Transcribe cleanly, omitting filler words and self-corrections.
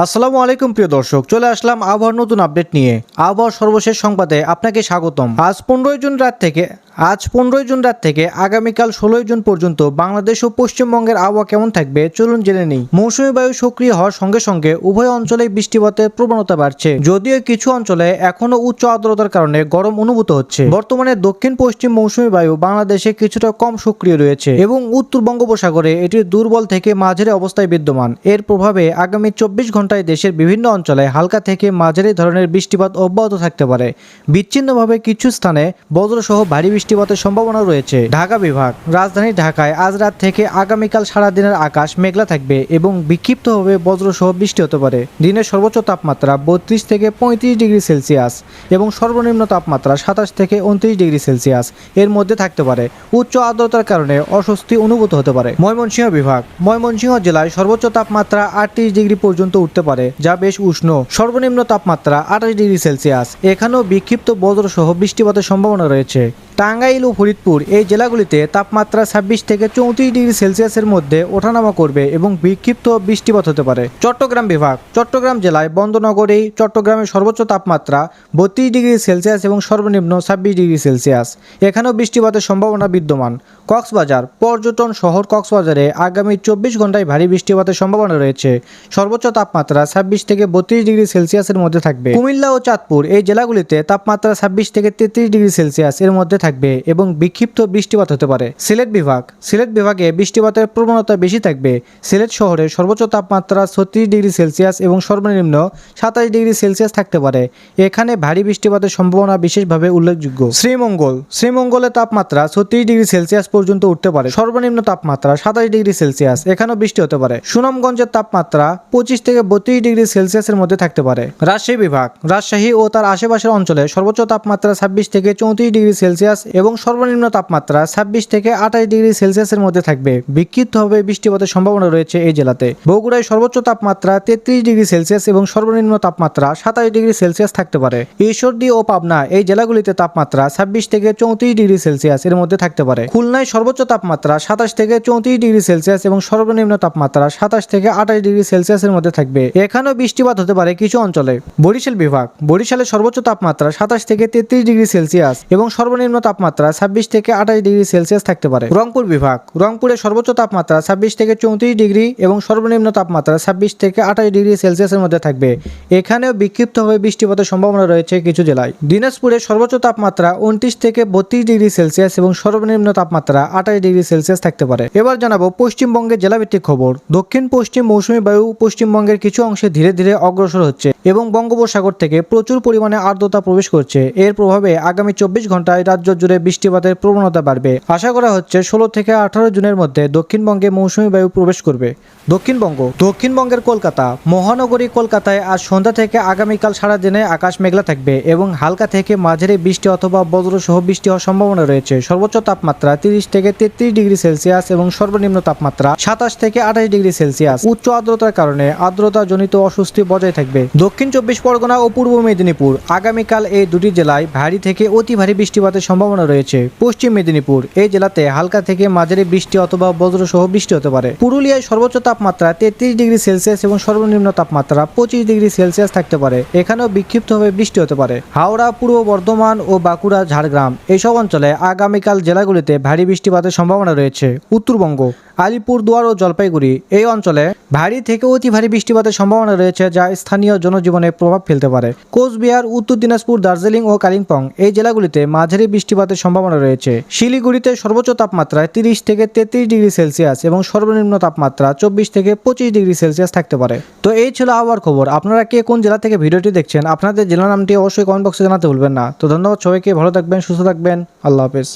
আসসালামু আলাইকুম প্রিয় দর্শক, চলে আসলাম আবহাওয়ার নতুন আপডেট নিয়ে। আবহাওয়ার সর্বশেষ সংবাদে আপনাকে স্বাগতম। আজ 15 জুন রাত থেকে আগামীকাল 16 জুন পর্যন্ত বাংলাদেশ ও পশ্চিমবঙ্গের আবহাওয়া কেমন থাকবে চলুন জেনে নিই। মৌসুমী বায়ু সক্রিয় হওয়ার সঙ্গে সঙ্গে উভয় অঞ্চলে বৃষ্টিপাতের প্রবণতা বাড়ছে, যদিও কিছু অঞ্চলে এখনো উচ্চ আর্দ্রতার কারণে গরম অনুভূত হচ্ছে। বর্তমানে দক্ষিণ পশ্চিম মৌসুমী বায়ু বাংলাদেশে কিছুটা কম সক্রিয় রয়েছে এবং উত্তর বঙ্গোপসাগরে এটি দুর্বল থেকে মাঝারি অবস্থায় বিদ্যমান। এর প্রভাবে আগামী 24 ঘন্টায় দেশের বিভিন্ন অঞ্চলে হালকা থেকে মাঝারি ধরনের বৃষ্টিপাত অব্যাহত থাকতে পারে। বিচ্ছিন্নভাবে কিছু স্থানে বজ্রসহ ভারী বৃষ্টিপাতের সম্ভাবনা রয়েছে। ঢাকা বিভাগ, রাজধানী ঢাকায় আজ রাত থেকে আগামীকাল সারাদিনের আকাশ মেঘলা থাকবে এবং বিক্ষিপ্তভাবে বজ্রসহ বৃষ্টি হতে পারে। দিনের সর্বোচ্চ তাপমাত্রা 32 থেকে 35 ডিগ্রি সেলসিয়াস এবং সর্বনিম্ন তাপমাত্রা 27 থেকে 29 ডিগ্রি সেলসিয়াস এর মধ্যে থাকতে পারে। উচ্চ আর্দ্রতার কারণে অস্বস্তি অনুভূত হতে পারে। ময়মনসিংহ বিভাগ, ময়মনসিংহ জেলায় সর্বোচ্চ তাপমাত্রা 38 ডিগ্রি পর্যন্ত উঠতে পারে, যা বেশ উষ্ণ। সর্বনিম্ন তাপমাত্রা 28 ডিগ্রি সেলসিয়াস। এখানেও বিক্ষিপ্ত বজ্রসহ বৃষ্টিপাতের সম্ভাবনা রয়েছে। টাঙ্গাইল ও ফরিদপুর এই জেলাগুলিতে তাপমাত্রা 26 থেকে 34 ডিগ্রি সেলসিয়াসের মধ্যে ওঠানামা করবে এবং বিক্ষিপ্ত বৃষ্টিপাত হতে পারে। চট্টগ্রাম বিভাগ, চট্টগ্রাম জেলায় বন্দনগরে চট্টগ্রামের সর্বোচ্চ তাপমাত্রা 32 ডিগ্রি সেলসিয়াস এবং সর্বনিম্ন 26 ডিগ্রি সেলসিয়াস। এখানেও বৃষ্টিপাতের সম্ভাবনা বিদ্যমান। কক্সবাজার, পর্যটন শহর কক্সবাজারে আগামী 24 ঘন্টায় ভারী বৃষ্টিপাতের সম্ভাবনা রয়েছে। সর্বোচ্চ তাপমাত্রা 26 থেকে 32 ডিগ্রি সেলসিয়াসের মধ্যে থাকবে। কুমিল্লা ও চাঁদপুর এই জেলাগুলিতে তাপমাত্রা 26 থেকে 33 ডিগ্রি সেলসিয়াস এর মধ্যে থাকবে এবং বিক্ষিপ্ত বৃষ্টিপাত হতে পারে। সিলেট বিভাগ, সিলেট বিভাগে বৃষ্টিপাতের প্রবণতা বেশি থাকবে। সিলেট শহরে সর্বোচ্চ তাপমাত্রা 36 ডিগ্রি সেলসিয়াস এবং সর্বনিম্ন 27 ডিগ্রি সেলসিয়াস থাকতে পারে। এখানে ভারী বৃষ্টিপাতের সম্ভাবনা বিশেষভাবে উল্লেখযোগ্য। শ্রীমঙ্গল, শ্রীমঙ্গলের তাপমাত্রা 36 ডিগ্রি সেলসিয়াস পর্যন্ত উঠতে পারে। সর্বনিম্ন তাপমাত্রা 27 ডিগ্রি সেলসিয়াস। এখানেও বৃষ্টি হতে পারে। সুনামগঞ্জের তাপমাত্রা 25 থেকে 32 ডিগ্রি সেলসিয়াসের মধ্যে থাকতে পারে। রাজশাহী বিভাগ, রাজশাহী ও তার আশেপাশের অঞ্চলে সর্বোচ্চ তাপমাত্রা 26 থেকে 34 ডিগ্রি সেলসিয়াস এবং সর্বনিম্ন তাপমাত্রা 26 থেকে 28 ডিগ্রি সেলসিয়াসের মধ্যে থাকবে। বিক্ষিপ্তভাবে বৃষ্টিপাতের সম্ভাবনা রয়েছে এই জেলাতে। বগুড়ায় সর্বোচ্চ তাপমাত্রা 33 ডিগ্রি সেলসিয়াস এবং সর্বনিম্ন তাপমাত্রা 27 ডিগ্রি সেলসিয়াস থাকতে পারে। ঈশ্বরদী ও পাবনা এই জেলাগুলিতে তাপমাত্রা 26 থেকে 34 ডিগ্রি সেলসিয়াস এর মধ্যে থাকতে পারে। খুলনায় সর্বোচ্চ তাপমাত্রা 27 থেকে 34 ডিগ্রি সেলসিয়াস এবং সর্বনিম্ন তাপমাত্রা 27 থেকে 28 ডিগ্রি সেলসিয়াসের মধ্যে থাকবে। এখানেও বৃষ্টিপাত হতে পারে কিছু অঞ্চলে। বরিশাল বিভাগ, বরিশালের সর্বোচ্চ তাপমাত্রা 27 থেকে 33 ডিগ্রি সেলসিয়াস এবং সর্বনিম্ন তাপমাত্রা 26 থেকে 28 ডিগ্রি সেলসিয়াস থাকতে পারে। রংপুর বিভাগ, রংপুরের সর্বোচ্চ তাপমাত্রা 26 থেকে 34 ডিগ্রি এবং সর্বনিম্ন তাপমাত্রা 26 থেকে 28 ডিগ্রি সেলসিয়াসের মধ্যে থাকবে। এখানেও বিক্ষিপ্তভাবে বৃষ্টিপাতের সম্ভাবনা রয়েছে কিছু জেলায়। দিনাজপুরের সর্বোচ্চ তাপমাত্রা 29 থেকে 32 ডিগ্রি সেলসিয়াস এবং সর্বনিম্ন তাপমাত্রা 28 ডিগ্রি সেলসিয়াস থাকতে পারে। এবার জানাবো পশ্চিমবঙ্গের জেলাভিত্তিক খবর। দক্ষিণ পশ্চিম মৌসুমী বায়ু পশ্চিমবঙ্গের কিছু অংশে ধীরে ধীরে অগ্রসর হচ্ছে এবং বঙ্গোপসাগর থেকে প্রচুর পরিমাণে আর্দ্রতা প্রবেশ করছে। এর প্রভাবে আগামী 24 ঘন্টায় রাজ্য জুড়ে বৃষ্টিপাতের প্রবণতা বাড়বে। আশা করা হচ্ছে 16 থেকে 18 জুনের মধ্যে দক্ষিণবঙ্গে মৌসুমী বায়ু প্রবেশ করবে। দক্ষিণবঙ্গের কলকাতা, মহানগরী কলকাতায় আজ সন্ধ্যা থেকে আগামীকাল সারাদিনে আকাশ মেঘলা থাকবে এবং হালকা থেকে মাঝারি বৃষ্টি অথবা বজ্রসহ বৃষ্টি হওয়ার সম্ভাবনা রয়েছে। সর্বোচ্চ তাপমাত্রা 30 থেকে 33 ডিগ্রি সেলসিয়াস এবং সর্বনিম্ন তাপমাত্রা 27 থেকে 28 ডিগ্রি সেলসিয়াস। উচ্চ আর্দ্রতার কারণে আর্দ্রতাজনিত অস্বস্তি বজায় থাকবে। দক্ষিণ 24 পরগনা ও পূর্ব মেদিনীপুর আগামীকাল এই দুটি জেলায় ভারী থেকে অতি ভারী বৃষ্টিপাতের সম্ভাবনা রয়েছে। পশ্চিম মেদিনীপুর এই জেলাতে হালকা থেকে মাঝারি বৃষ্টি অথবা বজ্রসহ বৃষ্টি হতে পারে। পুরুলিয়ায় সর্বোচ্চ তাপমাত্রা 33 ডিগ্রি সেলসিয়াস এবং সর্বনিম্ন তাপমাত্রা 25 ডিগ্রি সেলসিয়াস থাকতে পারে। এখানেও বিক্ষিপ্তভাবে বৃষ্টি হতে পারে। হাওড়া, পূর্ব বর্ধমান ও বাঁকুড়া, ঝাড়গ্রাম এইসব অঞ্চলে আগামীকাল জেলাগুলিতে ভারী বৃষ্টিপাতের সম্ভাবনা রয়েছে। উত্তরবঙ্গ, আলিপুরদুয়ার ও জলপাইগুড়ি এই অঞ্চলে ভারী থেকে অতি ভারী বৃষ্টিপাতের সম্ভাবনা রয়েছে, যা স্থানীয় জনজীবনে প্রভাব ফেলতে পারে। কোচবিহার, উত্তর দিনাজপুর, দার্জিলিং ও কালিম্পং এই জেলাগুলিতে মাঝারি বৃষ্টিপাতের সম্ভাবনা রয়েছে। শিলিগুড়িতে সর্বোচ্চ তাপমাত্রা 30 থেকে 33 ডিগ্রি সেলসিয়াস এবং সর্বনিম্ন তাপমাত্রা 24 থেকে 25 ডিগ্রি সেলসিয়াস থাকতে পারে। তো এই ছিল আবহাওয়ার খবর। আপনারা কে কোন জেলা থেকে ভিডিওটি দেখছেন, আপনাদের জেলার নামটি অবশ্যই কমেন্ট বক্সে জানাতে ভুলবেন না। তো ধন্যবাদ সবাইকে, ভালো থাকবেন, সুস্থ থাকবেন, আল্লাহ হাফেজ।